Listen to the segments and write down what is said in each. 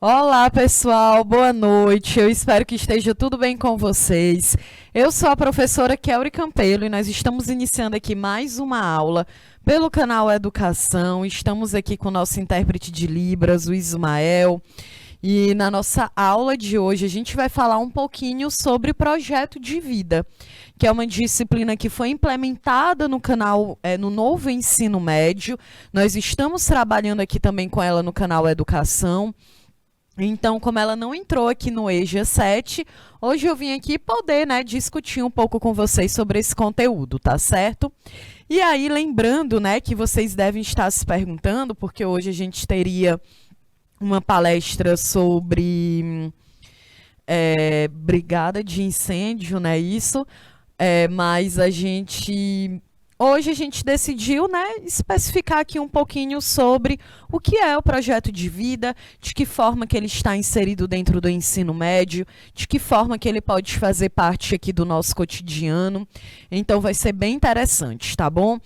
Olá, pessoal, boa noite. Eu espero que esteja tudo bem com vocês. Eu sou a professora Kelly Campelo e nós estamos iniciando aqui mais uma aula pelo canal Educação. Estamos aqui com o nosso intérprete de Libras, o Ismael. E na nossa aula de hoje a gente vai falar um pouquinho sobre projeto de vida, que é uma disciplina que foi implementada no canal, no novo ensino médio. Nós estamos trabalhando aqui também com ela no canal Educação. Então, como ela não entrou aqui no EJA 7, hoje eu vim aqui poder, discutir um pouco com vocês sobre esse conteúdo, tá certo? E aí, lembrando, que vocês devem estar se perguntando, porque hoje a gente teria uma palestra sobre brigada de incêndio, isso, mas hoje a gente decidiu, especificar aqui um pouquinho sobre o que é o projeto de vida, de que forma que ele está inserido dentro do ensino médio, de que forma que ele pode fazer parte aqui do nosso cotidiano. Então vai ser bem interessante, tá bom?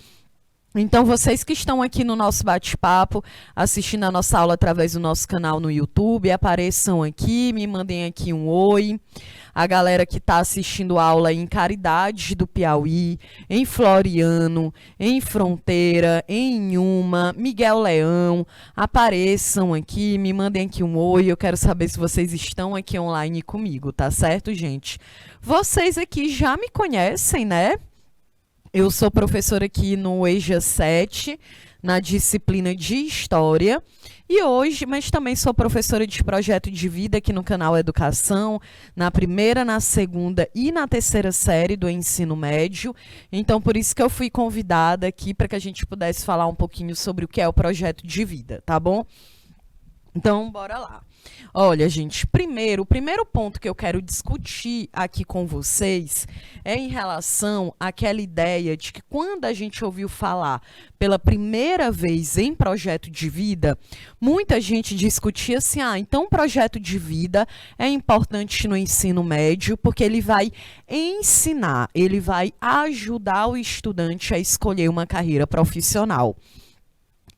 Então, vocês que estão aqui no nosso bate-papo, assistindo a nossa aula através do nosso canal no YouTube, apareçam aqui, me mandem aqui um oi. A galera que está assistindo a aula em Caridade do Piauí, em Floriano, em Fronteira, em Inhuma, Miguel Leão, apareçam aqui, me mandem aqui um oi. Eu quero saber se vocês estão aqui online comigo, tá certo, gente? Vocês aqui já me conhecem, né? Eu sou professora aqui no EJA 7, na disciplina de História, e hoje, mas também sou professora de projeto de vida aqui no canal Educação, na primeira, na segunda e na terceira série do ensino médio. Então, por isso que eu fui convidada aqui para que a gente pudesse falar um pouquinho sobre o que é o projeto de vida, tá bom? Então, bora lá. Olha, gente, o primeiro ponto que eu quero discutir aqui com vocês é em relação àquela ideia de que quando a gente ouviu falar pela primeira vez em projeto de vida, muita gente discutia assim, então projeto de vida é importante no ensino médio porque ele vai ensinar, ele vai ajudar o estudante a escolher uma carreira profissional.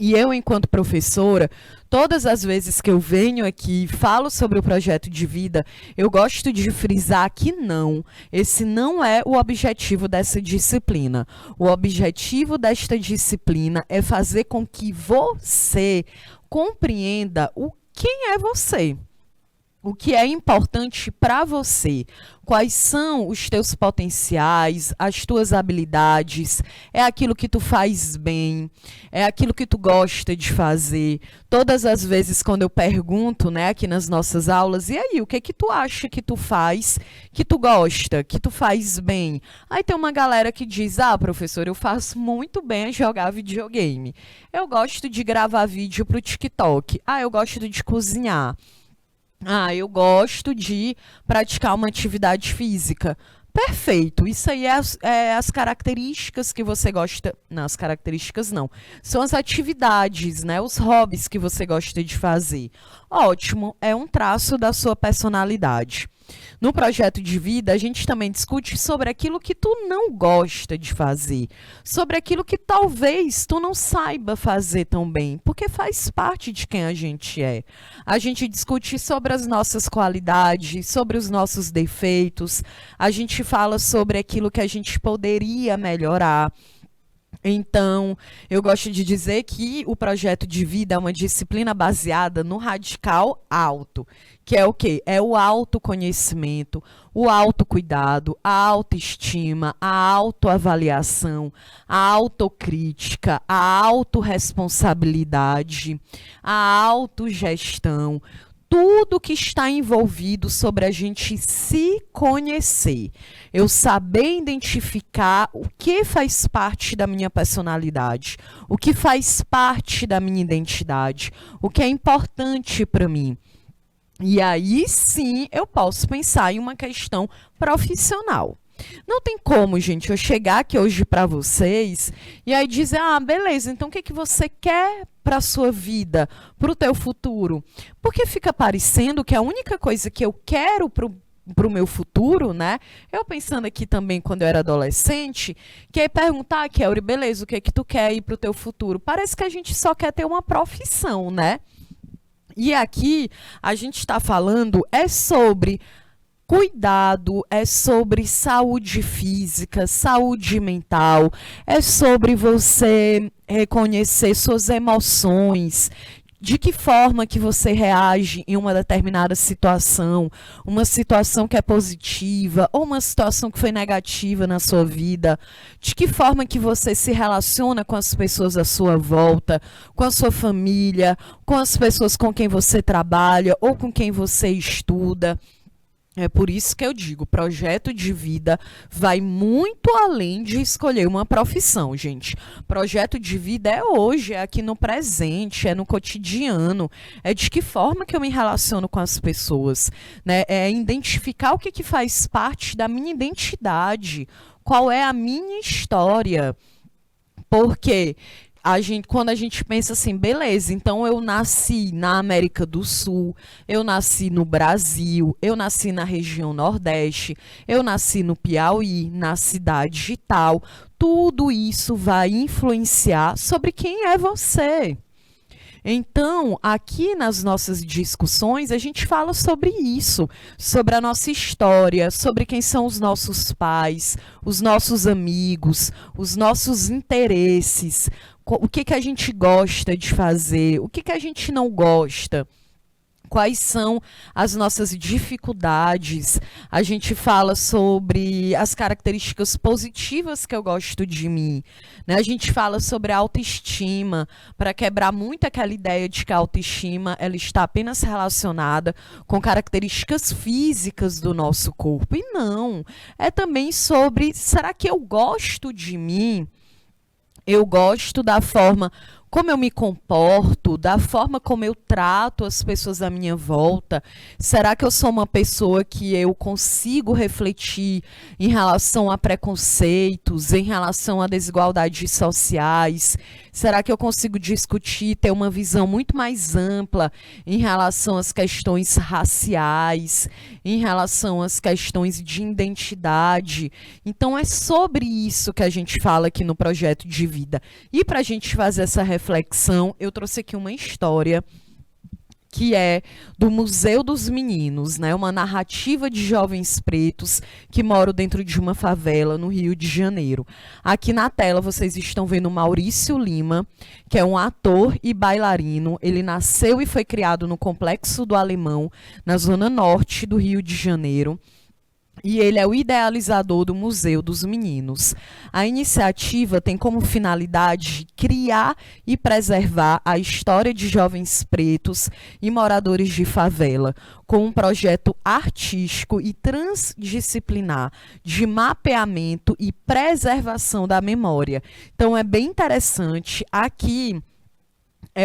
E eu, enquanto professora, todas as vezes que eu venho aqui e falo sobre o projeto de vida, eu gosto de frisar que não, esse não é o objetivo dessa disciplina. O objetivo desta disciplina é fazer com que você compreenda quem é você. O que é importante para você? Quais são os teus potenciais, as tuas habilidades? É aquilo que tu faz bem? É aquilo que tu gosta de fazer? Todas as vezes quando eu pergunto, aqui nas nossas aulas, e aí, o que é que tu acha que tu faz, que tu gosta, que tu faz bem? Aí tem uma galera que diz, professor, eu faço muito bem jogar videogame. Eu gosto de gravar vídeo para o TikTok. Eu gosto de cozinhar. Eu gosto de praticar uma atividade física. Perfeito, isso aí é as características que você gosta. Não, as características não. São as atividades, os hobbies que você gosta de fazer. Ótimo, é um traço da sua personalidade. No projeto de vida, a gente também discute sobre aquilo que tu não gosta de fazer, sobre aquilo que talvez tu não saiba fazer tão bem, porque faz parte de quem a gente é. A gente discute sobre as nossas qualidades, sobre os nossos defeitos, a gente fala sobre aquilo que a gente poderia melhorar. Então, eu gosto de dizer que o projeto de vida é uma disciplina baseada no radical alto, que é o quê? É o autoconhecimento, o autocuidado, a autoestima, a autoavaliação, a autocrítica, a autorresponsabilidade, a autogestão. Tudo que está envolvido sobre a gente se conhecer. Eu saber identificar o que faz parte da minha personalidade, o que faz parte da minha identidade, o que é importante para mim. E aí sim eu posso pensar em uma questão profissional. Não tem como, gente, eu chegar aqui hoje para vocês e aí dizer, beleza, então o que você quer para a sua vida, para o teu futuro? Porque fica parecendo que a única coisa que eu quero para o meu futuro, eu pensando aqui também quando eu era adolescente, que é perguntar, Kelly, beleza, o que tu quer ir para o teu futuro? Parece que a gente só quer ter uma profissão, E aqui a gente está falando sobre cuidado, é sobre saúde física, saúde mental, é sobre você reconhecer suas emoções, de que forma que você reage em uma determinada situação, uma situação que é positiva ou uma situação que foi negativa na sua vida, de que forma que você se relaciona com as pessoas à sua volta, com a sua família, com as pessoas com quem você trabalha ou com quem você estuda. É por isso que eu digo, projeto de vida vai muito além de escolher uma profissão, gente. Projeto de vida é hoje, é aqui no presente, é no cotidiano, é de que forma que eu me relaciono com as pessoas, né? É identificar o que que faz parte da minha identidade, qual é a minha história. Porque quando a gente pensa assim, beleza, então eu nasci na América do Sul, eu nasci no Brasil, eu nasci na região Nordeste, eu nasci no Piauí, na cidade tal, tudo isso vai influenciar sobre quem é você. Então, aqui nas nossas discussões, a gente fala sobre isso, sobre a nossa história, sobre quem são os nossos pais, os nossos amigos, os nossos interesses, o que que a gente gosta de fazer, o que que a gente não gosta. Quais são as nossas dificuldades? A gente fala sobre as características positivas que eu gosto de mim, né? A gente fala sobre a autoestima, para quebrar muito aquela ideia de que a autoestima ela está apenas relacionada com características físicas do nosso corpo. E não, é também sobre, será que eu gosto de mim? Eu gosto da forma como eu me comporto, da forma como eu trato as pessoas à minha volta. Será que eu sou uma pessoa que eu consigo refletir em relação a preconceitos, em relação a desigualdades sociais? Será que eu consigo discutir, ter uma visão muito mais ampla em relação às questões raciais, em relação às questões de identidade? Então, é sobre isso que a gente fala aqui no projeto de vida. E para a gente fazer essa reflexão, eu trouxe aqui uma história que é do Museu dos Meninos, né? Uma narrativa de jovens pretos que moram dentro de uma favela no Rio de Janeiro. Aqui na tela vocês estão vendo Maurício Lima, que é um ator e bailarino. Ele nasceu e foi criado no Complexo do Alemão, na zona norte do Rio de Janeiro. E ele é o idealizador do Museu dos Meninos. A iniciativa tem como finalidade criar e preservar a história de jovens pretos e moradores de favela, com um projeto artístico e transdisciplinar de mapeamento e preservação da memória. Então é bem interessante aqui.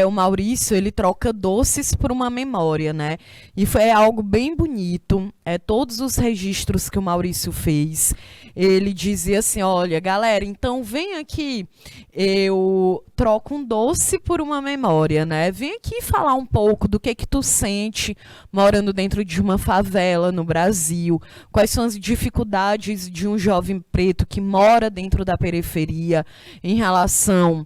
O Maurício, ele troca doces por uma memória, né? E foi algo bem bonito. Todos os registros que o Maurício fez, ele dizia assim, olha, galera, então vem aqui, eu troco um doce por uma memória, né? Vem aqui falar um pouco do que tu sente morando dentro de uma favela no Brasil, quais são as dificuldades de um jovem preto que mora dentro da periferia em relação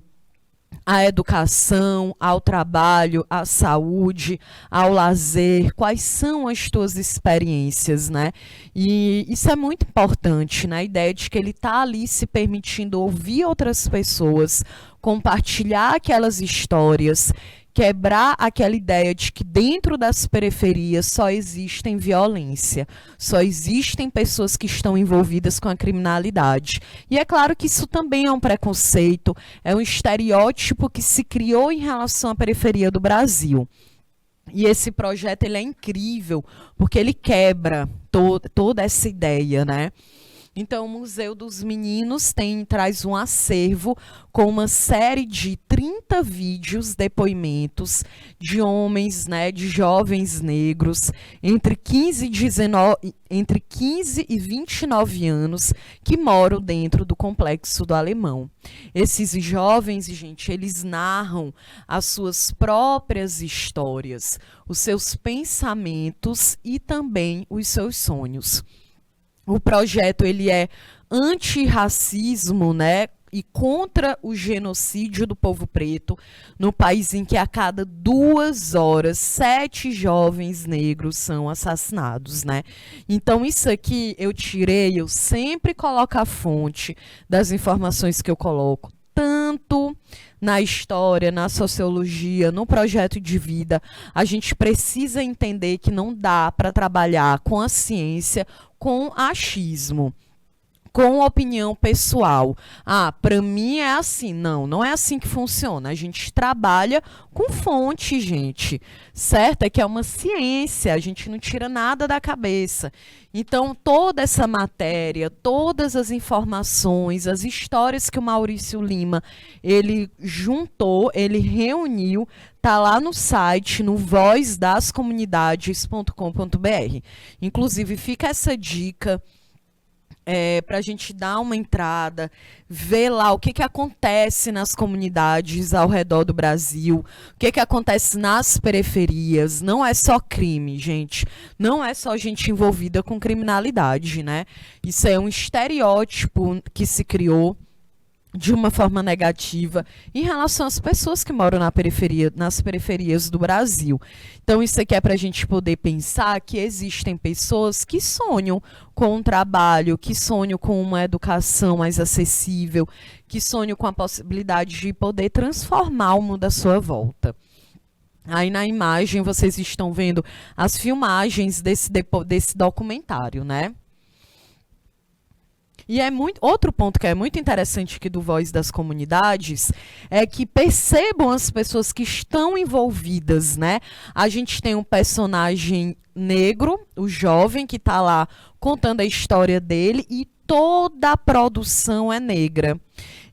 à educação, ao trabalho, à saúde, ao lazer, quais são as tuas experiências, né? E isso é muito importante, né? A ideia de que ele está ali se permitindo ouvir outras pessoas, compartilhar aquelas histórias, quebrar aquela ideia de que dentro das periferias só existem violência, só existem pessoas que estão envolvidas com a criminalidade. E é claro que isso também é um preconceito, é um estereótipo que se criou em relação à periferia do Brasil. E esse projeto ele é incrível, porque ele quebra toda essa ideia, né? Então, o Museu dos Meninos traz um acervo com uma série de 30 vídeos, depoimentos de homens, né, de jovens negros, entre 15 e 29 anos, que moram dentro do Complexo do Alemão. Esses jovens, gente, eles narram as suas próprias histórias, os seus pensamentos e também os seus sonhos. O projeto ele é antirracismo, né? e contra o genocídio do povo preto, no país em que a cada 2 horas 7 jovens negros são assassinados, né? Então isso aqui eu tirei, eu sempre coloco a fonte das informações que eu coloco, tanto na história, na sociologia, no projeto de vida. A gente precisa entender que não dá para trabalhar com a ciência com achismo, com opinião pessoal. Ah, para mim é assim. Não, não é assim que funciona. A gente trabalha com fonte, gente. Certo? É que é uma ciência, a gente não tira nada da cabeça. Então, toda essa matéria, todas as informações, as histórias que o Maurício Lima, ele juntou, ele reuniu, tá lá no site, no vozdascomunidades.com.br. Inclusive, fica essa dica para a gente dar uma entrada, ver lá o que acontece nas comunidades ao redor do Brasil, o que acontece nas periferias. Não é só crime, gente. Não é só gente envolvida com criminalidade, né? Isso é um estereótipo que se criou de uma forma negativa em relação às pessoas que moram na periferia, nas periferias do Brasil. Então, isso aqui é para a gente poder pensar que existem pessoas que sonham com um trabalho, que sonham com uma educação mais acessível, que sonham com a possibilidade de poder transformar o mundo à sua volta. Aí na imagem vocês estão vendo as filmagens desse documentário, né? E outro ponto que é muito interessante aqui do Voz das Comunidades é que percebam as pessoas que estão envolvidas, né? A gente tem um personagem negro, o jovem, que está lá contando a história dele, e toda a produção é negra.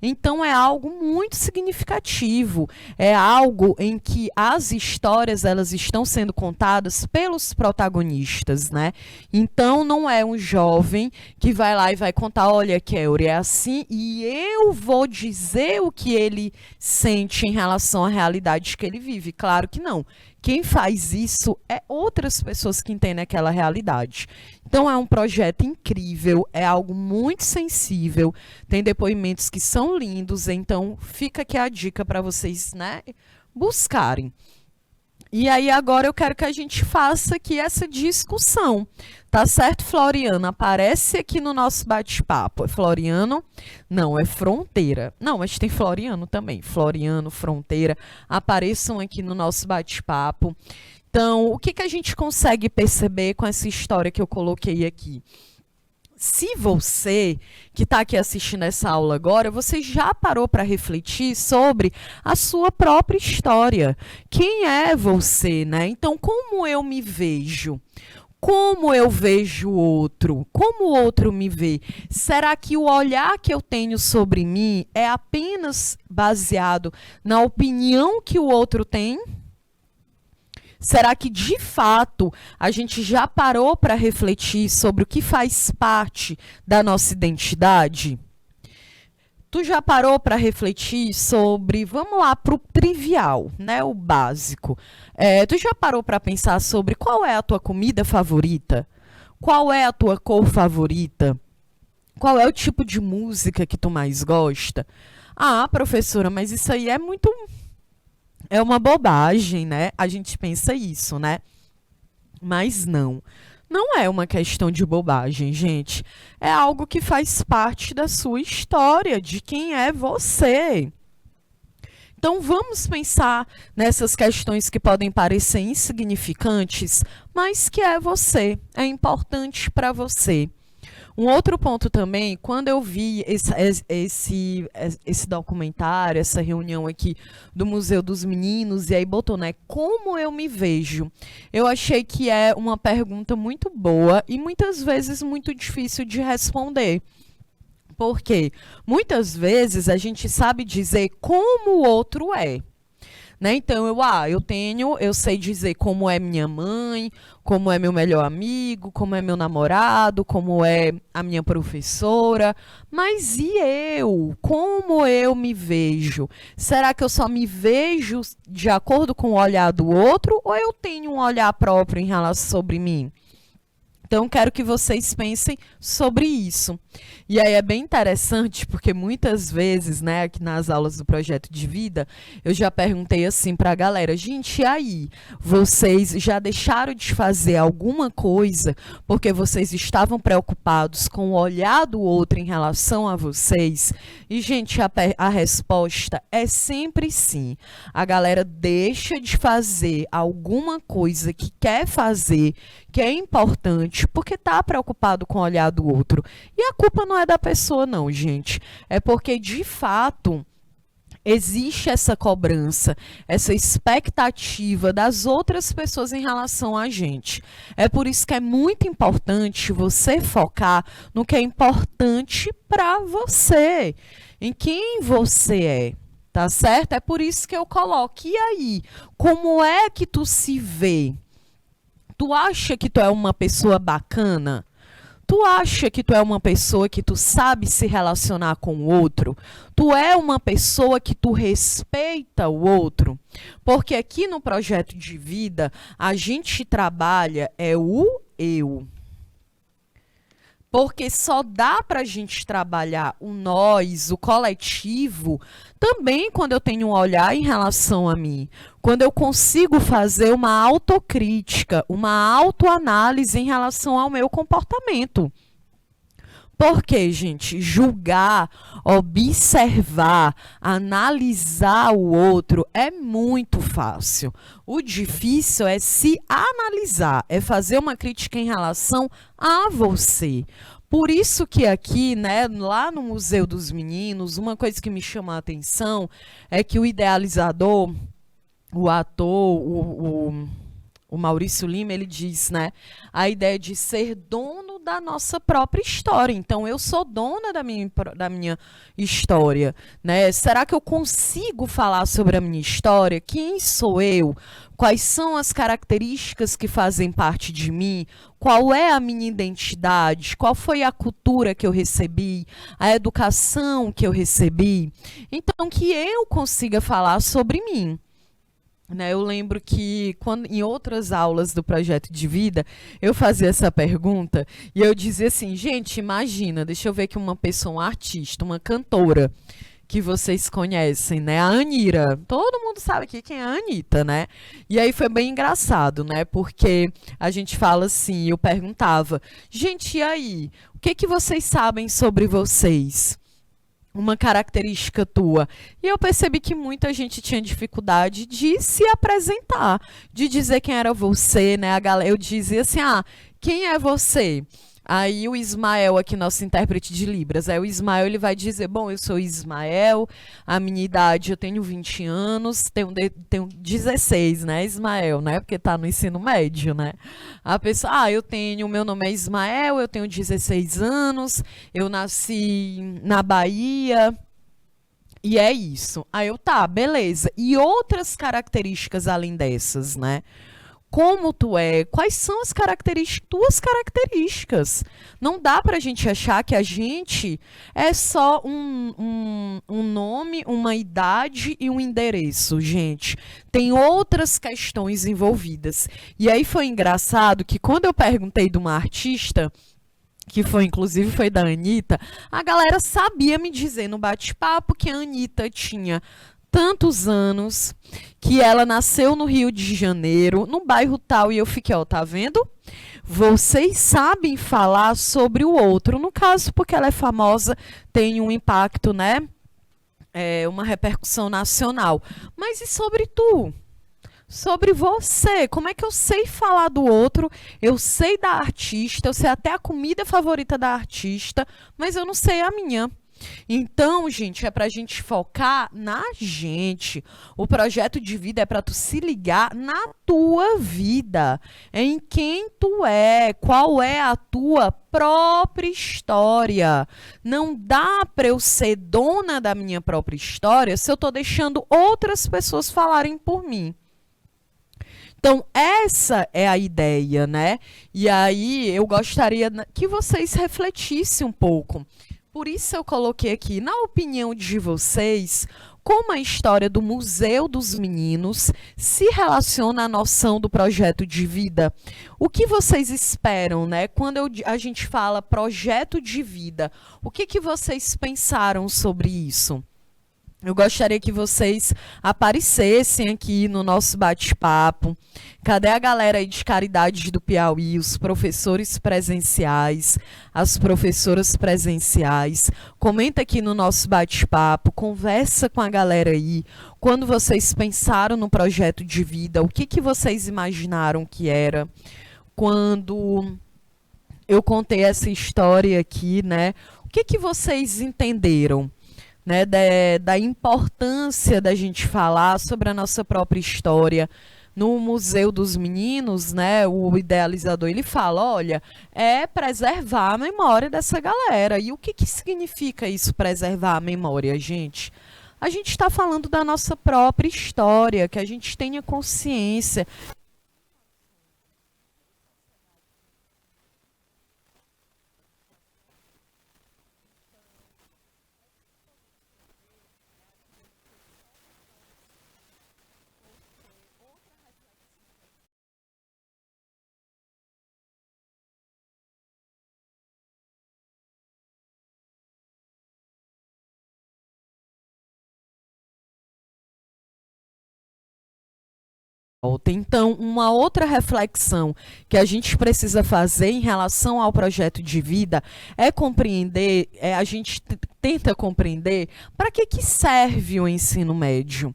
Então é algo muito significativo, é algo em que as histórias elas estão sendo contadas pelos protagonistas, né? Então não é um jovem que vai lá e vai contar, olha, Kelly, é assim, e eu vou dizer o que ele sente em relação à realidade que ele vive. Claro que não. Quem faz isso é outras pessoas que entendem aquela realidade. Então é um projeto incrível, é algo muito sensível, tem depoimentos que são lindos, então fica aqui a dica para vocês, né, buscarem. E aí agora eu quero que a gente faça aqui essa discussão, tá certo, Floriano? Aparece aqui no nosso bate-papo. É Floriano? Não, é Fronteira. Não, mas tem Floriano também. Floriano, Fronteira, apareçam aqui no nosso bate-papo. Então, o que a gente consegue perceber com essa história que eu coloquei aqui? Se você que está aqui assistindo essa aula agora, você já parou para refletir sobre a sua própria história. Quem é você, né? Então, como eu me vejo? Como eu vejo o outro? Como o outro me vê? Será que o olhar que eu tenho sobre mim é apenas baseado na opinião que o outro tem? Será que, de fato, a gente já parou para refletir sobre o que faz parte da nossa identidade? Tu já parou para refletir sobre, vamos lá, para o trivial, né, o básico. Tu já parou para pensar sobre qual é a tua comida favorita? Qual é a tua cor favorita? Qual é o tipo de música que tu mais gosta? Ah, professora, mas isso aí é muito... É uma bobagem, né? A gente pensa isso, né? Mas não. Não é uma questão de bobagem, gente. É algo que faz parte da sua história, de quem é você. Então, vamos pensar nessas questões que podem parecer insignificantes, mas que é você, é importante para você. Um outro ponto também, quando eu vi esse documentário, essa reunião aqui do Museu dos Meninos, e aí botou, né, como eu me vejo? Eu achei que é uma pergunta muito boa e muitas vezes muito difícil de responder. Porque muitas vezes a gente sabe dizer como o outro é. Né? Então, eu sei dizer como é minha mãe, como é meu melhor amigo, como é meu namorado, como é a minha professora, mas e eu? Como eu me vejo? Será que eu só me vejo de acordo com o olhar do outro ou eu tenho um olhar próprio em relação sobre mim? Então, quero que vocês pensem sobre isso. E aí é bem interessante, porque muitas vezes, né, aqui nas aulas do projeto de vida, eu já perguntei assim para a galera, gente, e aí, vocês já deixaram de fazer alguma coisa porque vocês estavam preocupados com o olhar do outro em relação a vocês? E, gente, a resposta é sempre sim. A galera deixa de fazer alguma coisa que quer fazer, que é importante, porque está preocupado com o olhar do outro. E a culpa não é da pessoa, não, gente. É porque, de fato, existe essa cobrança, essa expectativa das outras pessoas em relação a gente. É por isso que é muito importante você focar no que é importante para você, em quem você é. Tá certo? É por isso que eu coloco. E aí, como é que tu se vê? Tu acha que tu é uma pessoa bacana? Tu acha que tu é uma pessoa que tu sabe se relacionar com o outro? Tu é uma pessoa que tu respeita o outro? Porque aqui no projeto de vida, a gente trabalha o eu. Porque só dá para a gente trabalhar o nós, o coletivo, também quando eu tenho um olhar em relação a mim. Quando eu consigo fazer uma autocrítica, uma autoanálise em relação ao meu comportamento. Porque, gente, julgar, observar, analisar o outro é muito fácil. O difícil é se analisar, é fazer uma crítica em relação a você. Por isso que aqui, né, lá no Museu dos Meninos, uma coisa que me chama a atenção é que o idealizador, o ator, o Maurício Lima, ele diz, né, a ideia de ser dono da nossa própria história. Então, eu sou dona da minha história, né? Será que eu consigo falar sobre a minha história? Quem sou eu? Quais são as características que fazem parte de mim? Qual é a minha identidade? Qual foi a cultura que eu recebi? A educação que eu recebi? Então, que eu consiga falar sobre mim. Né, eu lembro que em outras aulas do projeto de vida, eu fazia essa pergunta e eu dizia assim, gente, imagina, deixa eu ver aqui uma pessoa, um artista, uma cantora que vocês conhecem, né? A Anira. Todo mundo sabe aqui quem é a Anitta, né? E aí foi bem engraçado, né? Porque a gente fala assim, eu perguntava, gente, e aí? O que vocês sabem sobre vocês? Uma característica tua. E eu percebi que muita gente tinha dificuldade de se apresentar, de dizer quem era você, né? Eu dizia assim, quem é você? Aí o Ismael, aqui, nosso intérprete de Libras, aí o Ismael ele vai dizer, bom, eu sou Ismael, a minha idade, eu tenho 20 anos, tenho 16, né, Ismael, né, porque tá no ensino médio, né. A pessoa, meu nome é Ismael, eu tenho 16 anos, eu nasci na Bahia, e é isso. Aí beleza. E outras características além dessas, né? Como tu é, quais são as tuas características. Não dá pra gente achar que a gente é só um nome, uma idade e um endereço, gente. Tem outras questões envolvidas. E aí foi engraçado que quando eu perguntei de uma artista, que inclusive foi da Anitta, a galera sabia me dizer no bate-papo que a Anitta tinha tantos anos, que ela nasceu no Rio de Janeiro, no bairro tal, e eu fiquei, tá vendo? Vocês sabem falar sobre o outro, no caso, porque ela é famosa, tem um impacto, né? Uma repercussão nacional. Mas e sobre tu? Sobre você, como é que eu sei falar do outro, eu sei da artista, eu sei até a comida favorita da artista, mas eu não sei a minha. Então, gente, é pra gente focar na gente. O projeto de vida é pra tu se ligar na tua vida, em quem tu é, qual é a tua própria história. Não dá pra eu ser dona da minha própria história se eu tô deixando outras pessoas falarem por mim. Então, essa é a ideia, né? E aí, eu gostaria que vocês refletissem um pouco. Por isso eu coloquei aqui, na opinião de vocês, como a história do Museu dos Meninos se relaciona à noção do projeto de vida. O que vocês esperam, né? Quando a gente fala projeto de vida, o que vocês pensaram sobre isso? Eu gostaria que vocês aparecessem aqui no nosso bate-papo. Cadê a galera aí de Caridade do Piauí, os professores presenciais, as professoras presenciais? Comenta aqui no nosso bate-papo, conversa com a galera aí. Quando vocês pensaram no projeto de vida, o que vocês imaginaram que era? Quando eu contei essa história aqui, né? O que vocês entenderam? Né, da importância da gente falar sobre a nossa própria história. No Museu dos Meninos, né, o idealizador ele fala, olha, é preservar a memória dessa galera. E o que significa isso, preservar a memória, gente? A gente está falando da nossa própria história, que a gente tenha consciência. Então, uma outra reflexão que a gente precisa fazer em relação ao projeto de vida é compreender, a gente tenta compreender para que serve o ensino médio.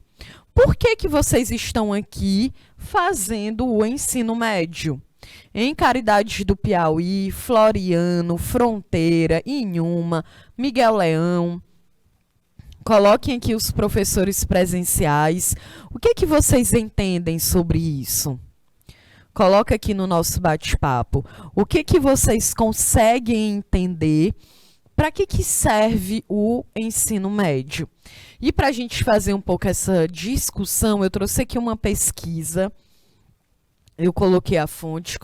Por que vocês estão aqui fazendo o ensino médio? Em Caridade do Piauí, Floriano, Fronteira, Inhuma, Miguel Leão. Coloquem aqui os professores presenciais. O que vocês entendem sobre isso? Coloca aqui no nosso bate-papo. O que vocês conseguem entender? Para que serve o ensino médio? E para a gente fazer um pouco essa discussão, eu trouxe aqui uma pesquisa. Eu coloquei a fonte.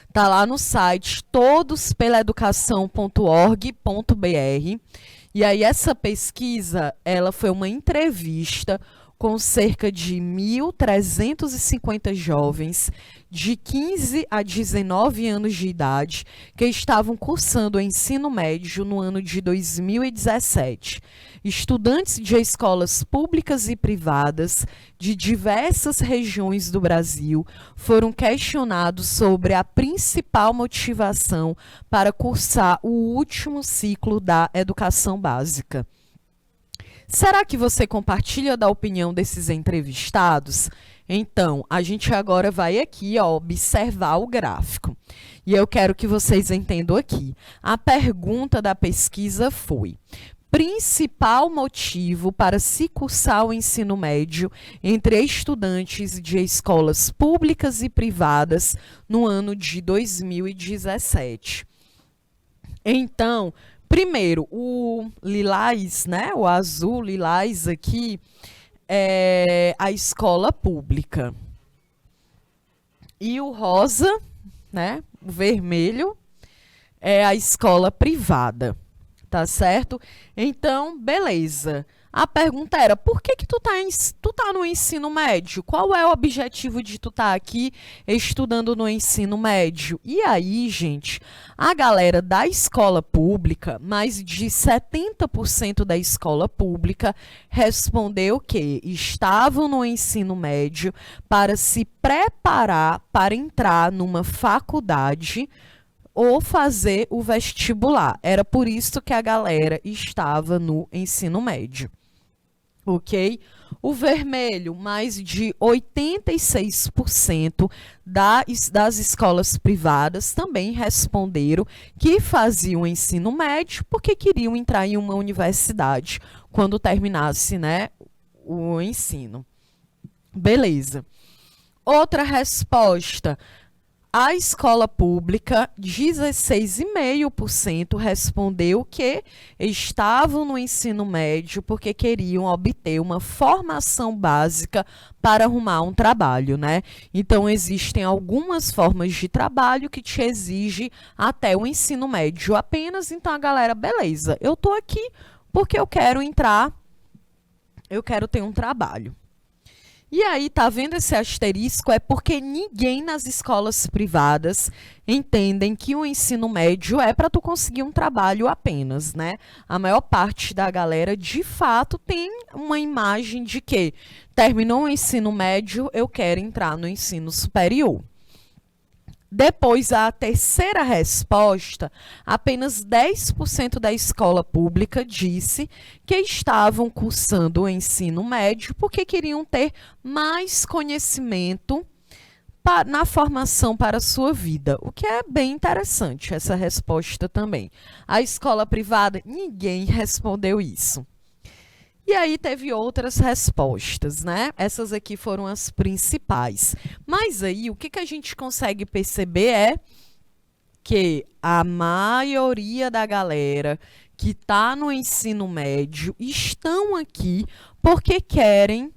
Está lá no site todospelaeducação.org.br. E aí essa pesquisa, ela foi uma entrevista com cerca de 1.350 jovens de 15 a 19 anos de idade que estavam cursando o ensino médio no ano de 2017. Estudantes de escolas públicas e privadas de diversas regiões do Brasil foram questionados sobre a principal motivação para cursar o último ciclo da educação básica. Será que você compartilha da opinião desses entrevistados? Então, a gente agora vai aqui, ó, observar o gráfico. E eu quero que vocês entendam aqui. A pergunta da pesquisa foi: principal motivo para se cursar o ensino médio entre estudantes de escolas públicas e privadas no ano de 2017. Então, primeiro, o lilás, né, o azul lilás aqui, é a escola pública. E o rosa, né, o vermelho, é a escola privada. Tá certo? Então, beleza. A pergunta era, por que tu tá no ensino médio? Qual é o objetivo de tu tá aqui estudando no ensino médio? E aí, gente, a galera da escola pública, mais de 70% da escola pública, respondeu que estavam no ensino médio para se preparar para entrar numa faculdade ou fazer o vestibular. Era por isso que a galera estava no ensino médio. Ok? O vermelho, mais de 86% das escolas privadas também responderam que faziam ensino médio porque queriam entrar em uma universidade quando terminasse, né, o ensino. Beleza. Outra resposta. A escola pública, 16,5% respondeu que estavam no ensino médio porque queriam obter uma formação básica para arrumar um trabalho, né? Então, existem algumas formas de trabalho que te exigem até o ensino médio apenas. Então, a galera, beleza, eu tô aqui porque eu quero entrar eu quero ter um trabalho. E aí, tá vendo esse asterisco? É porque ninguém nas escolas privadas entendem que o ensino médio é para tu conseguir um trabalho apenas, né? A maior parte da galera, de fato, tem uma imagem de que terminou o ensino médio, eu quero entrar no ensino superior. Depois, a terceira resposta, apenas 10% da escola pública disse que estavam cursando o ensino médio porque queriam ter mais conhecimento na formação para a sua vida, o que é bem interessante, essa resposta também. A escola privada, ninguém respondeu isso. E aí teve outras respostas, né? Essas aqui foram as principais. Mas aí o que a gente consegue perceber é que a maioria da galera que está no ensino médio estão aqui porque querem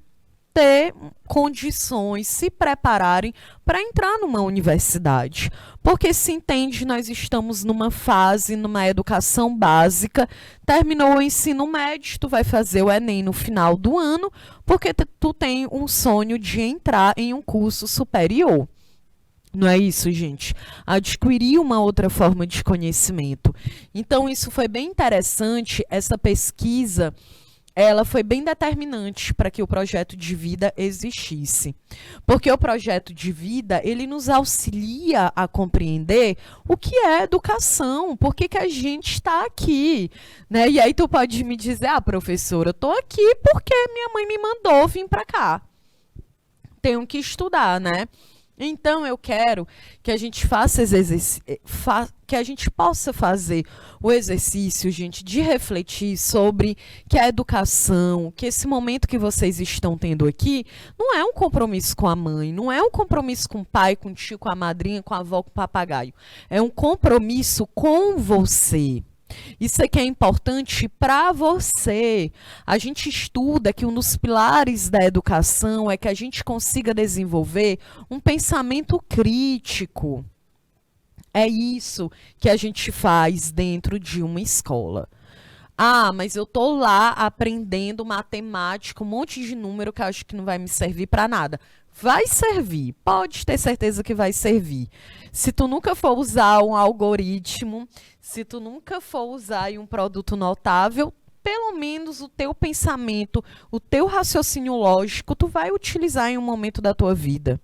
ter condições, se prepararem para entrar numa universidade. Porque se entende, nós estamos numa fase, numa educação básica, terminou o ensino médio, tu vai fazer o Enem no final do ano, porque tu tem um sonho de entrar em um curso superior. Não é isso, gente? Adquirir uma outra forma de conhecimento. Então, isso foi bem interessante, essa pesquisa, ela foi bem determinante para que o projeto de vida existisse. Porque o projeto de vida, ele nos auxilia a compreender o que é educação, por que a gente está aqui, né? E aí tu pode me dizer, professora, eu estou aqui porque minha mãe me mandou vir para cá. Tenho que estudar, né? Então, eu quero que a gente faça que a gente possa fazer o exercício, gente, de refletir sobre que a educação, que esse momento que vocês estão tendo aqui, não é um compromisso com a mãe, não é um compromisso com o pai, com o tio, com a madrinha, com a avó, com o papagaio. É um compromisso com você. Isso aqui é importante para você. A gente estuda que um dos pilares da educação é que a gente consiga desenvolver um pensamento crítico. É isso que a gente faz dentro de uma escola. Mas eu tô lá aprendendo matemática, um monte de número que eu acho que não vai me servir para nada. Vai servir, pode ter certeza que vai servir. Se tu nunca for usar um algoritmo, se tu nunca for usar um produto notável, pelo menos o teu pensamento, o teu raciocínio lógico, tu vai utilizar em um momento da tua vida.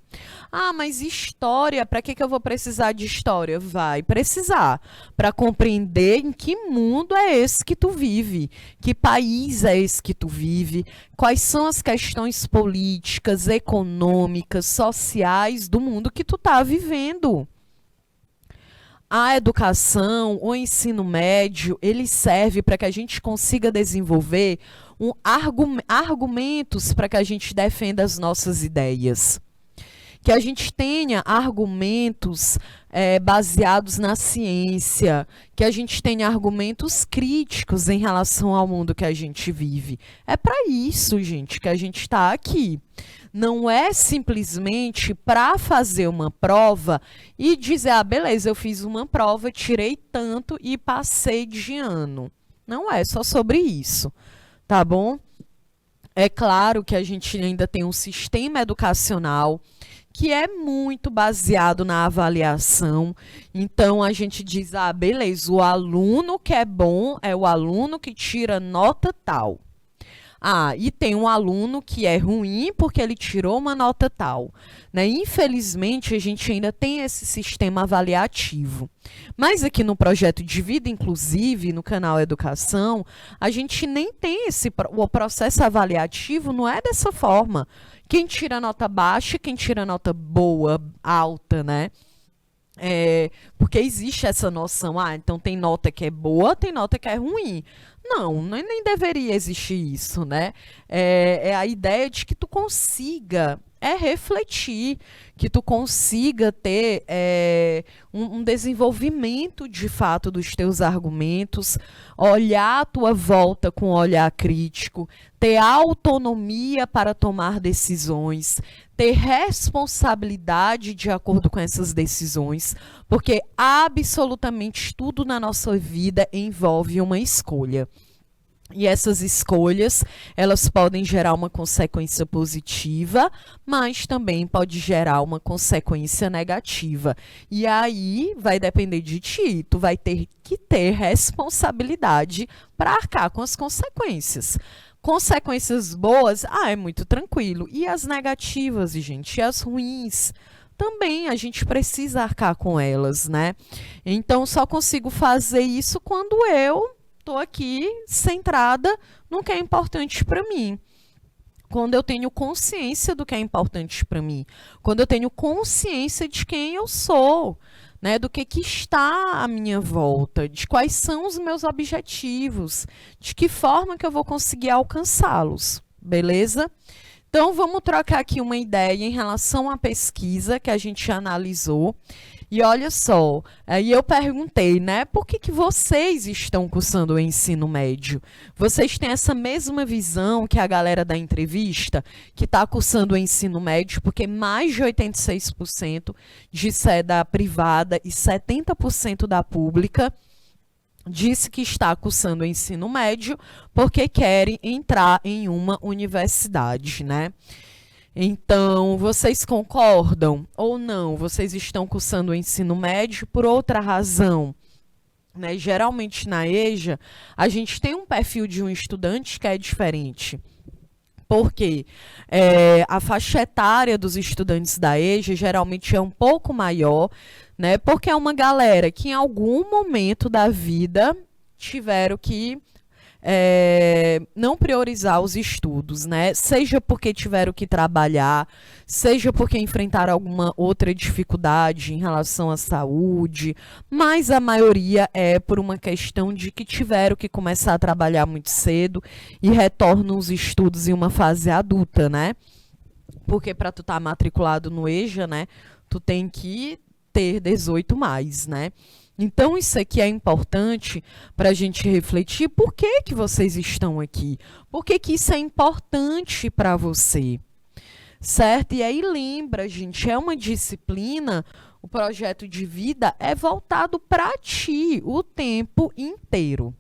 Mas história, para que eu vou precisar de história? Vai precisar, para compreender em que mundo é esse que tu vive, que país é esse que tu vive, quais são as questões políticas, econômicas, sociais do mundo que tu tá vivendo. A educação, o ensino médio, ele serve para que a gente consiga desenvolver argumentos para que a gente defenda as nossas ideias. Que a gente tenha argumentos baseados na ciência, que a gente tenha argumentos críticos em relação ao mundo que a gente vive. É para isso, gente, que a gente está aqui. Não é simplesmente para fazer uma prova e dizer, beleza, eu fiz uma prova, tirei tanto e passei de ano. Não é só sobre isso, tá bom? É claro que a gente ainda tem um sistema educacional que é muito baseado na avaliação. Então, a gente diz, beleza, o aluno que é bom é o aluno que tira nota tal. E tem um aluno que é ruim porque ele tirou uma nota tal, né? Infelizmente, a gente ainda tem esse sistema avaliativo. Mas aqui no projeto de vida, inclusive, no canal Educação, a gente nem tem o processo avaliativo, não é dessa forma. Quem tira nota baixa, quem tira nota boa, alta, né? Porque existe essa noção, então tem nota que é boa, tem nota que é ruim. Não, nem deveria existir isso, né? É a ideia de que tu consiga refletir, que tu consiga ter um desenvolvimento de fato dos teus argumentos, olhar à tua volta com um olhar crítico, ter autonomia para tomar decisões, ter responsabilidade de acordo com essas decisões, porque absolutamente tudo na nossa vida envolve uma escolha. E essas escolhas, elas podem gerar uma consequência positiva, mas também pode gerar uma consequência negativa. E aí vai depender de ti, tu vai ter que ter responsabilidade para arcar com as consequências. Consequências boas, é muito tranquilo. E as negativas, gente, e as ruins? Também a gente precisa arcar com elas, né? Então, só consigo fazer isso quando eu estou aqui centrada no que é importante para mim. Quando eu tenho consciência do que é importante para mim. Quando eu tenho consciência de quem eu sou, né? Do que está à minha volta, de quais são os meus objetivos, de que forma que eu vou conseguir alcançá-los, beleza? Então, vamos trocar aqui uma ideia em relação à pesquisa que a gente analisou. E olha só, aí eu perguntei, né, por que vocês estão cursando o ensino médio? Vocês têm essa mesma visão que a galera da entrevista, que está cursando o ensino médio, porque mais de 86% disse é da privada e 70% da pública disse que está cursando o ensino médio porque querem entrar em uma universidade, né? Então, vocês concordam ou não? Vocês estão cursando o ensino médio por outra razão, né? Geralmente na EJA, a gente tem um perfil de um estudante que é diferente. Porque a faixa etária dos estudantes da EJA geralmente é um pouco maior, né? Porque é uma galera que em algum momento da vida tiveram que não priorizar os estudos, né? Seja porque tiveram que trabalhar, seja porque enfrentaram alguma outra dificuldade em relação à saúde, mas a maioria é por uma questão de que tiveram que começar a trabalhar muito cedo e retornam os estudos em uma fase adulta, né? Porque para tu estar matriculado no EJA, né, tu tem que ter 18 mais, né? Então, isso aqui é importante para a gente refletir por que vocês estão aqui, por que isso é importante para você, certo? E aí lembra, gente, é uma disciplina, o projeto de vida é voltado para ti o tempo inteiro.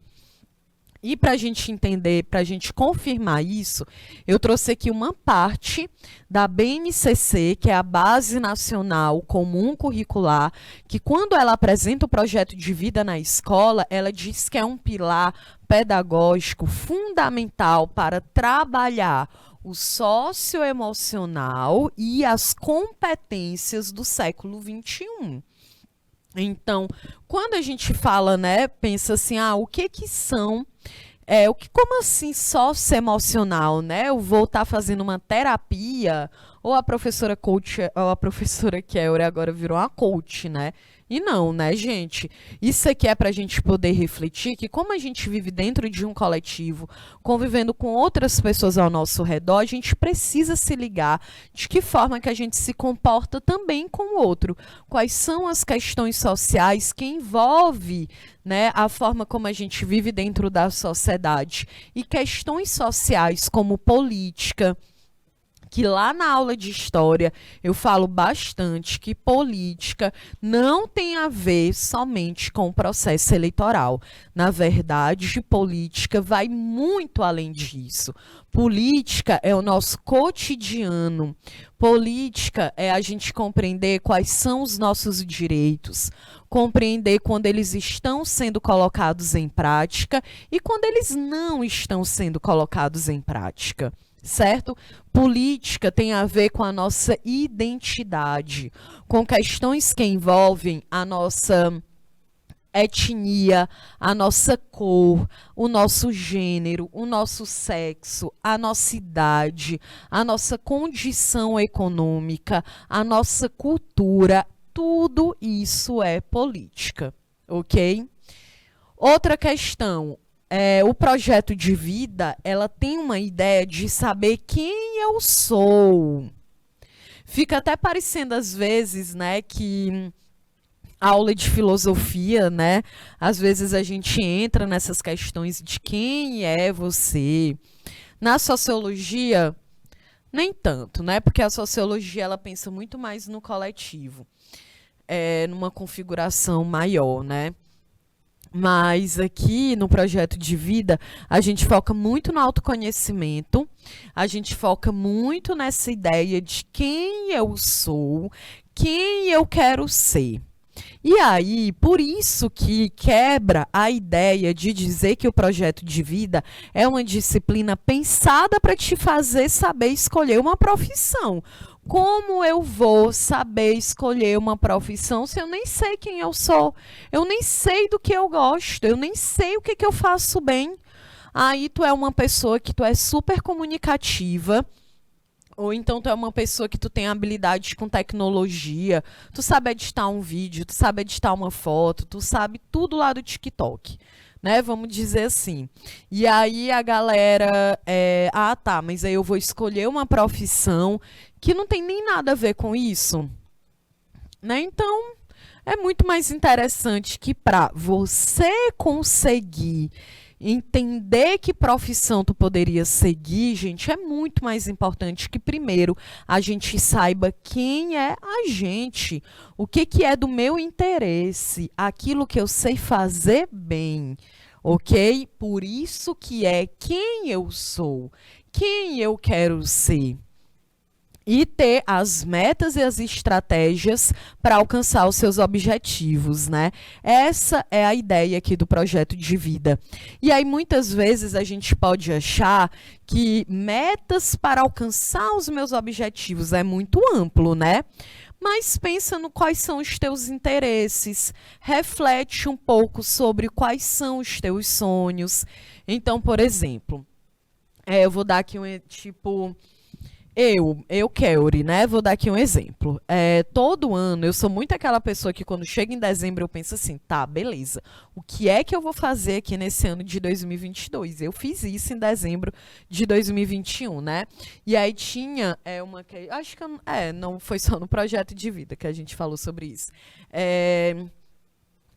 E para a gente entender, para a gente confirmar isso, eu trouxe aqui uma parte da BNCC, que é a Base Nacional Comum Curricular, que quando ela apresenta o projeto de vida na escola, ela diz que é um pilar pedagógico fundamental para trabalhar o socioemocional e as competências do século XXI. Então, quando a gente fala, né, pensa assim, o que são, como assim socioemocional, né? Eu vou estar fazendo uma terapia, ou a professora coach, ou a professora Kelly agora virou uma coach, né? E não, né, gente? Isso aqui é para a gente poder refletir que como a gente vive dentro de um coletivo, convivendo com outras pessoas ao nosso redor, a gente precisa se ligar de que forma que a gente se comporta também com o outro. Quais são as questões sociais que envolvem, né, a forma como a gente vive dentro da sociedade. E questões sociais como política, que lá na aula de história eu falo bastante que política não tem a ver somente com o processo eleitoral. Na verdade, política vai muito além disso. Política é o nosso cotidiano. Política é a gente compreender quais são os nossos direitos, compreender quando eles estão sendo colocados em prática e quando eles não estão sendo colocados em prática. Certo? Política tem a ver com a nossa identidade, com questões que envolvem a nossa etnia, a nossa cor, o nosso gênero, o nosso sexo, a nossa idade, a nossa condição econômica, a nossa cultura, tudo isso é política, ok? Outra questão. O projeto de vida, ela tem uma ideia de saber quem eu sou. Fica até parecendo às vezes, né, que aula de filosofia, né, às vezes a gente entra nessas questões de quem é você. Na sociologia, nem tanto, né, porque a sociologia ela pensa muito mais no coletivo, numa configuração maior, né. Mas aqui no projeto de vida, a gente foca muito no autoconhecimento, a gente foca muito nessa ideia de quem eu sou, quem eu quero ser. E aí, por isso que quebra a ideia de dizer que o projeto de vida é uma disciplina pensada para te fazer saber escolher uma profissão. Como eu vou saber escolher uma profissão se eu nem sei quem eu sou? Eu nem sei do que eu gosto, eu nem sei o que que eu faço bem. Aí tu é uma pessoa que tu é super comunicativa, ou então tu é uma pessoa que tu tem habilidades com tecnologia, tu sabe editar um vídeo, tu sabe editar uma foto, tu sabe tudo lá do TikTok, né? Vamos dizer assim. E aí a galera, tá, mas aí eu vou escolher uma profissão que não tem nem nada a ver com isso, né? Então, é muito mais interessante que para você conseguir entender que profissão tu poderia seguir, gente, é muito mais importante que primeiro a gente saiba quem é a gente, o que que é do meu interesse, aquilo que eu sei fazer bem, ok? Por isso que é quem eu sou, quem eu quero ser. E ter as metas e as estratégias para alcançar os seus objetivos, né? Essa é a ideia aqui do projeto de vida. E aí, muitas vezes, a gente pode achar que metas para alcançar os meus objetivos é muito amplo, né? Mas pensa no quais são os teus interesses, reflete um pouco sobre quais são os teus sonhos. Então, por exemplo, eu vou dar aqui tipo... Keuri, né? Vou dar aqui um exemplo. Todo ano, eu sou muito aquela pessoa que quando chega em dezembro eu penso assim, tá, beleza. O que é que eu vou fazer aqui nesse ano de 2022? Eu fiz isso em dezembro de 2021, né? E aí tinha acho que não foi só no projeto de vida que a gente falou sobre isso.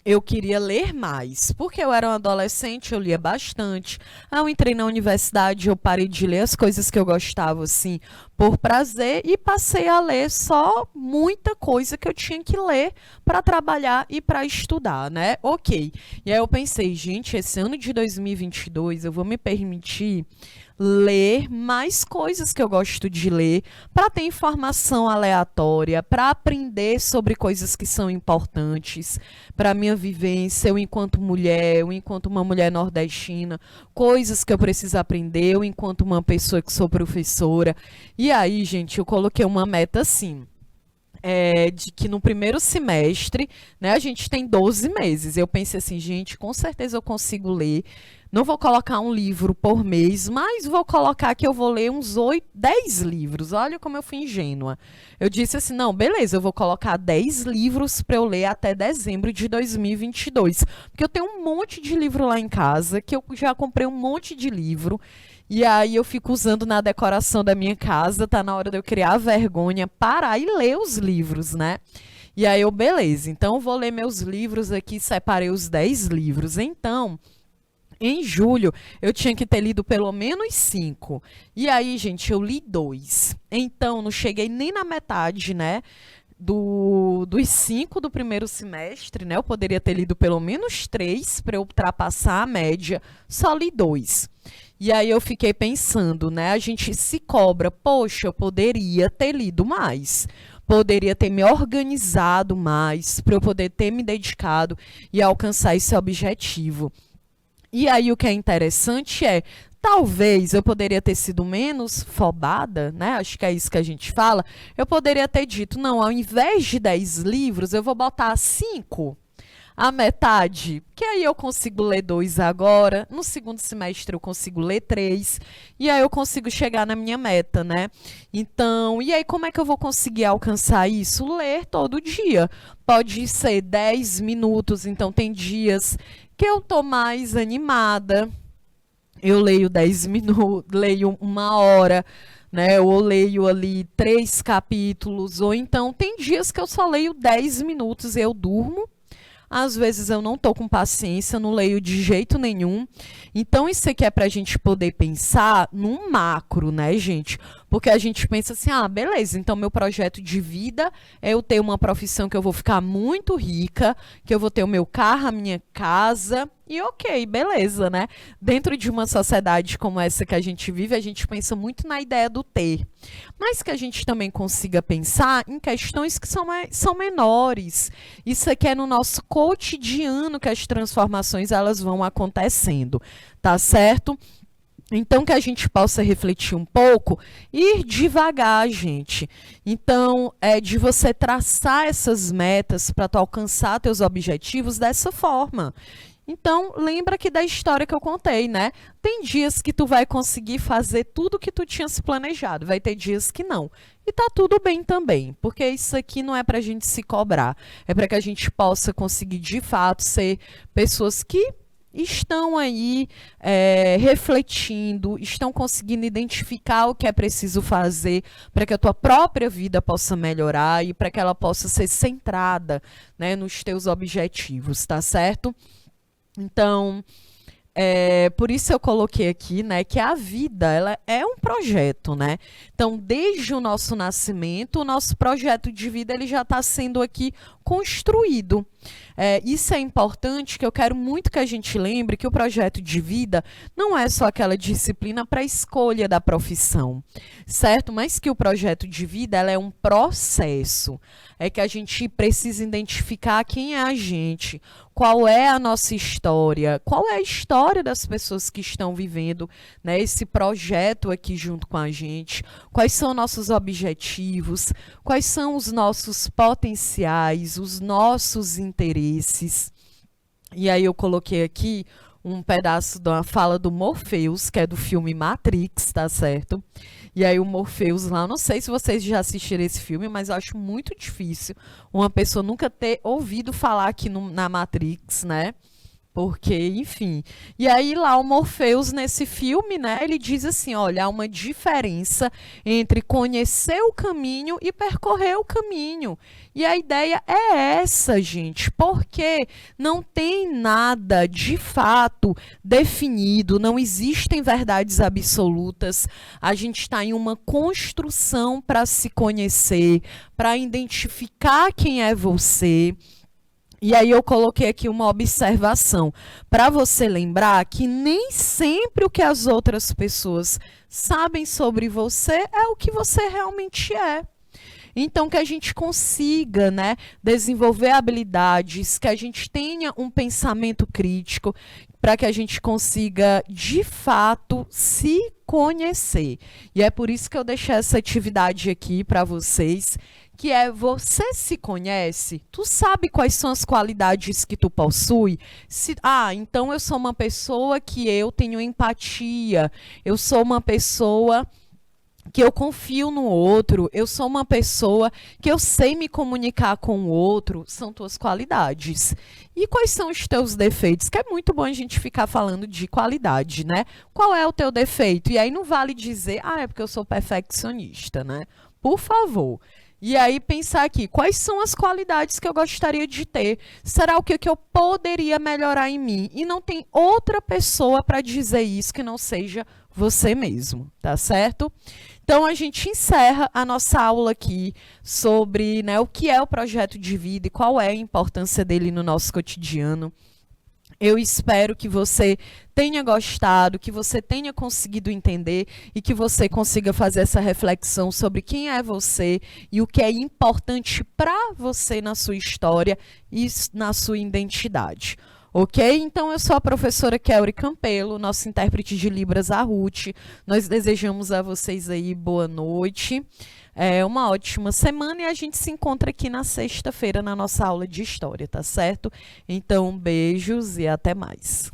Eu queria ler mais, porque eu era um adolescente, eu lia bastante. Aí eu entrei na universidade, eu parei de ler as coisas que eu gostava, assim, por prazer, e passei a ler só muita coisa que eu tinha que ler para trabalhar e para estudar, né? Ok. E aí eu pensei, gente, esse ano de 2022 eu vou me permitir ler mais coisas que eu gosto de ler, para ter informação aleatória, para aprender sobre coisas que são importantes para a minha vivência, eu enquanto mulher, eu enquanto uma mulher nordestina, coisas que eu preciso aprender, eu enquanto uma pessoa que sou professora. E aí, gente, eu coloquei uma meta assim. De que no primeiro semestre, né, a gente tem 12 meses. Eu pensei assim, gente, com certeza eu consigo ler. Não vou colocar um livro por mês, mas vou colocar que eu vou ler uns 10 livros. Olha como eu fui ingênua. Eu disse assim, não, beleza, eu vou colocar 10 livros para eu ler até dezembro de 2022. Porque eu tenho um monte de livro lá em casa, que eu já comprei um monte de livro. E aí eu fico usando na decoração da minha casa, tá na hora de eu criar vergonha, parar e ler os livros, né? E aí eu, beleza, então eu vou ler meus livros aqui, separei os 10 livros. Então, em julho, eu tinha que ter lido pelo menos 5. E aí, gente, eu li 2. Então, não cheguei nem na metade, né? Dos 5 do primeiro semestre, né? Eu poderia ter lido pelo menos 3 para eu ultrapassar a média, só li 2. E aí eu fiquei pensando, né? A gente se cobra, poxa, eu poderia ter lido mais, poderia ter me organizado mais para eu poder ter me dedicado e alcançar esse objetivo. E aí o que é interessante talvez eu poderia ter sido menos fobada, né? Acho que é isso que a gente fala. Eu poderia ter dito, não, ao invés de 10 livros, eu vou botar 5. A metade, que aí eu consigo ler 2 agora, no segundo semestre eu consigo ler 3, e aí eu consigo chegar na minha meta, né? Então, e aí como é que eu vou conseguir alcançar isso? Ler todo dia. Pode ser 10 minutos, então tem dias que eu tô mais animada, eu leio 10 minutos, leio 1 hora, né? Ou leio ali 3 capítulos, ou então tem dias que eu só leio 10 minutos e eu durmo. às vezes eu não tô com paciência, não leio de jeito nenhum. Então, isso aqui é para a gente poder pensar num macro, né, gente? Porque a gente pensa assim, ah, beleza, então meu projeto de vida é eu ter uma profissão que eu vou ficar muito rica, que eu vou ter o meu carro, a minha casa, e ok, beleza, né? Dentro de uma sociedade como essa que a gente vive, a gente pensa muito na ideia do ter. Mas que a gente também consiga pensar em questões que são menores. Isso aqui é no nosso cotidiano que as transformações elas vão acontecendo, tá certo? Então, que a gente possa refletir um pouco e ir devagar, gente. Então, é de você traçar essas metas para tu alcançar teus objetivos dessa forma. Então, lembra aqui da história que eu contei, né? Tem dias que tu vai conseguir fazer tudo que tu tinha se planejado, vai ter dias que não. E tá tudo bem também, porque isso aqui não é pra gente se cobrar, é para que a gente possa conseguir, de fato, ser pessoas que estão aí refletindo, estão conseguindo identificar o que é preciso fazer para que a tua própria vida possa melhorar e para que ela possa ser centrada, né, nos teus objetivos, tá certo? Então, por isso eu coloquei aqui, né, que a vida, ela é um projeto, né? Então, desde o nosso nascimento, o nosso projeto de vida, ele já está sendo aqui construído. Isso é importante, que eu quero muito que a gente lembre que o projeto de vida não é só aquela disciplina para a escolha da profissão, certo? Mas que o projeto de vida, ela é um processo. É que a gente precisa identificar quem é a gente, qual é a nossa história, qual é a história das pessoas que estão vivendo, né, esse projeto aqui junto com a gente, quais são nossos objetivos, quais são os nossos potenciais, os nossos interesses. E aí eu coloquei aqui um pedaço da fala do Morpheus, que é do filme Matrix, tá certo? E aí o Morpheus lá, não sei se vocês já assistiram esse filme, mas eu acho muito difícil uma pessoa nunca ter ouvido falar aqui na Matrix, né? Porque, enfim. E aí lá o Morpheus nesse filme, né, ele diz assim, olha, há uma diferença entre conhecer o caminho e percorrer o caminho. E a ideia é essa, gente, porque não tem nada de fato definido, não existem verdades absolutas. A gente está em uma construção para se conhecer, para identificar quem é você. E aí eu coloquei aqui uma observação para você lembrar que nem sempre o que as outras pessoas sabem sobre você é o que você realmente é. Então, que a gente consiga, né, desenvolver habilidades, que a gente tenha um pensamento crítico, para que a gente consiga, de fato, se conhecer. E é por isso que eu deixei essa atividade aqui para vocês, que é: você se conhece? Tu sabe quais são as qualidades que tu possui? Então eu sou uma pessoa que eu tenho empatia, eu sou uma pessoa que eu confio no outro, eu sou uma pessoa que eu sei me comunicar com o outro, são tuas qualidades. E quais são os teus defeitos? Que é muito bom a gente ficar falando de qualidade, né? Qual é o teu defeito? E aí não vale dizer, é porque eu sou perfeccionista, né? Por favor. E aí pensar aqui, quais são as qualidades que eu gostaria de ter? Será o que eu poderia melhorar em mim? E não tem outra pessoa para dizer isso que não seja você mesmo, tá certo? Então, a gente encerra a nossa aula aqui sobre, né, o que é o projeto de vida e qual é a importância dele no nosso cotidiano. Eu espero que você tenha gostado, que você tenha conseguido entender e que você consiga fazer essa reflexão sobre quem é você e o que é importante para você na sua história e na sua identidade. Ok? Então, eu sou a professora Kelly Campelo, nossa intérprete de Libras, a Ruth. Nós desejamos a vocês aí boa noite, uma ótima semana, e a gente se encontra aqui na sexta-feira na nossa aula de História, tá certo? Então, beijos e até mais.